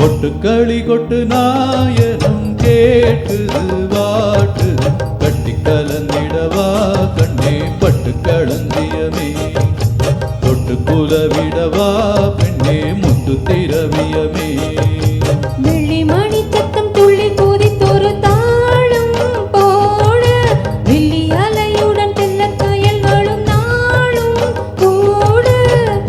கொட்டுக்களி கொட்டு நாயனம் கேட்டுது வாட்டுது கட்டி கலந்திடவா கண்ணே பட்டு களஞ்சியமே தொட்டு குலவிடவா பெண்ணே முத்து திரவியமே வெள்ளிமணி சத்தம் துள்ளி குதித்தொரு தாளம் போட வெள்ளி அலையுடன் தெல்ல கயல்களும் நாளும் கூட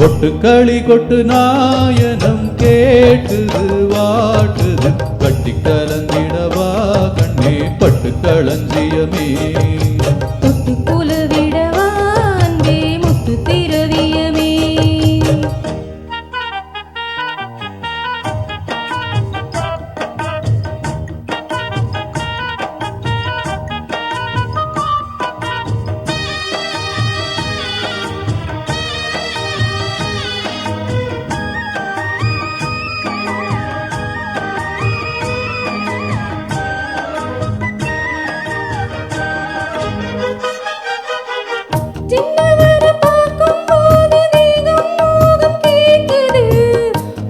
கொட்டுக்களி கொட்டு நாயனம் கேட்டுது வாட்டுது கட்டி கலந்திடவா கண்ணே பட்டு களஞ்சியமே தொட்டு குலவிடவா அன்பே முத்து திரவியமே சின்னவரை பார்க்கும் போது தேகம் மோகம் கேட்குது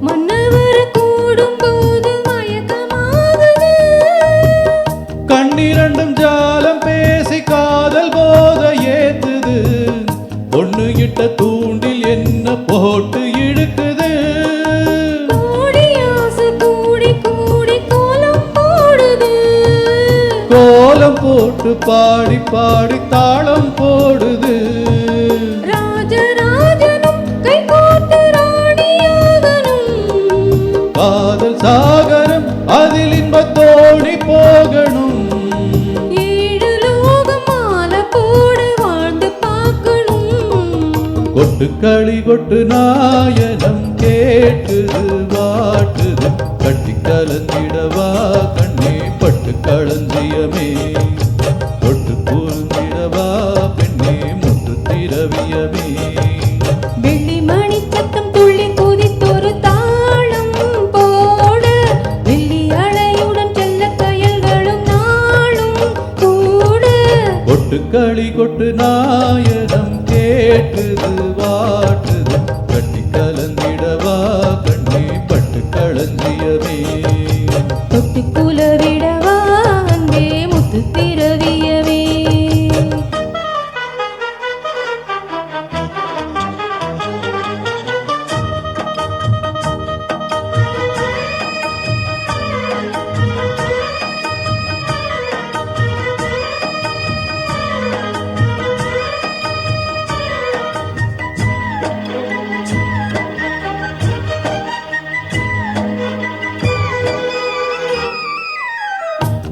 மன்னவரை கூடும் போது மயக்கமாகுது கண்ணிரண்டும் ஜாலம் பேசி காதல் போத ஏத்துது பொண்ணு கிட்ட தூண்டில் என்ன போட்டு இழுக்குது கோடி ஆசை கூடி கூடி கோலம் போடுது கோலம் போட்டு பாடி பாடி தாளம் போடுது ராஜராஜனும் கை போட்டு ராணியாகணும் காதல் சாகரம் அதில் இன்பத்தோடி போகணும் ஏழு லோகம் மாலை போட வாழ்ந்து பார்க்கணும் கொட்டுக்களி கொட்டு நாயனம் கேட்டுது வாட்டுது கட்டி கலந்திடவா கண்ணே பட்டு களஞ்சியமே தொட்டு கூர்ந்திடவா பெண்ணே முத்து திரவியமே வெள்ளிமணி சத்தம் துள்ளி குதித்தொரு தாளம் போட வெள்ளி அலையுடன் செல்ல கயல்களும் நாளும் கூட கொட்டுக்களி கொட்டு நாயனம் கேட்டுது வாட்டுது கட்டி கலந்திடவா கண்ணே பட்டு களஞ்சியமே தொட்டு குலவிடவா அன்பே முத்து திரவியமே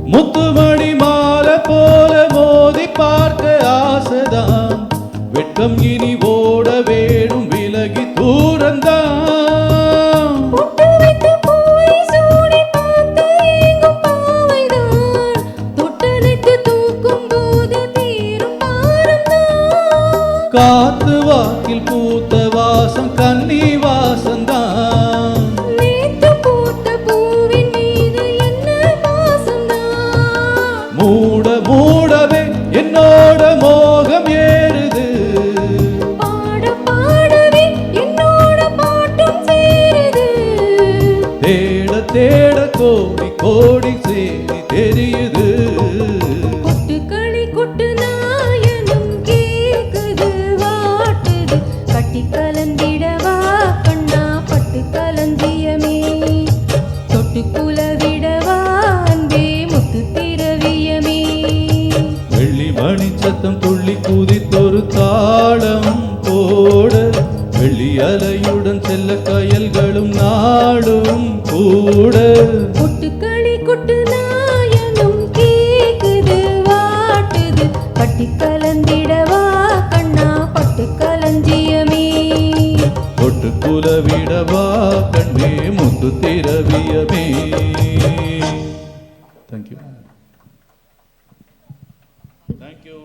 முத்துமணி மாலை போல மோதி பார்க்க ஆசைதான் வெட்கம் இனி ஓட வேணும் விலகி தூரந்தான் பொட்டு வைத்து போய் சூடி பார்த்து ஏங்கும் பாவைதான் தொட்டனைத்து தூக்கும் போது தீரும் பாரம்தான் காத்து வாக்கில் பூத்த வாசம் கன்னி வாசந்தான் நேத்து பூத்த பூவின் மீது என்ன வாசம்தான் மூட மூடவே என்னோட மோகம் ஏறுது பாட பாடவே என்னோட பாட்டும் சேருது தேட தேட கோடி கோடி சேரி தெரியுது கொட்டுக்களி கொட்டு நாயனம் கேக்குது வாட்டுது கட்டி கலந்திடவா கண்ணா பட்டு களஞ்சியமே தொட்டு குலவிடவா அன்பே முத்து திரவியமே வெள்ளி மணி சத்தம் துள்ளி குதித்தொரு தாளம் போட வெள்ளி அலையுடன் செல்ல கயல்களும் நாடும் கூட கொட்டுக்களி கொட்டு நாயனம் கேக்குது வாட்டுது கட்டி கலந்திடவா கண்ணா பட்டு களஞ்சியமே தொட்டு குலவிடவா கண்ணே முத்து திரவியமே. Thank you. Thank you.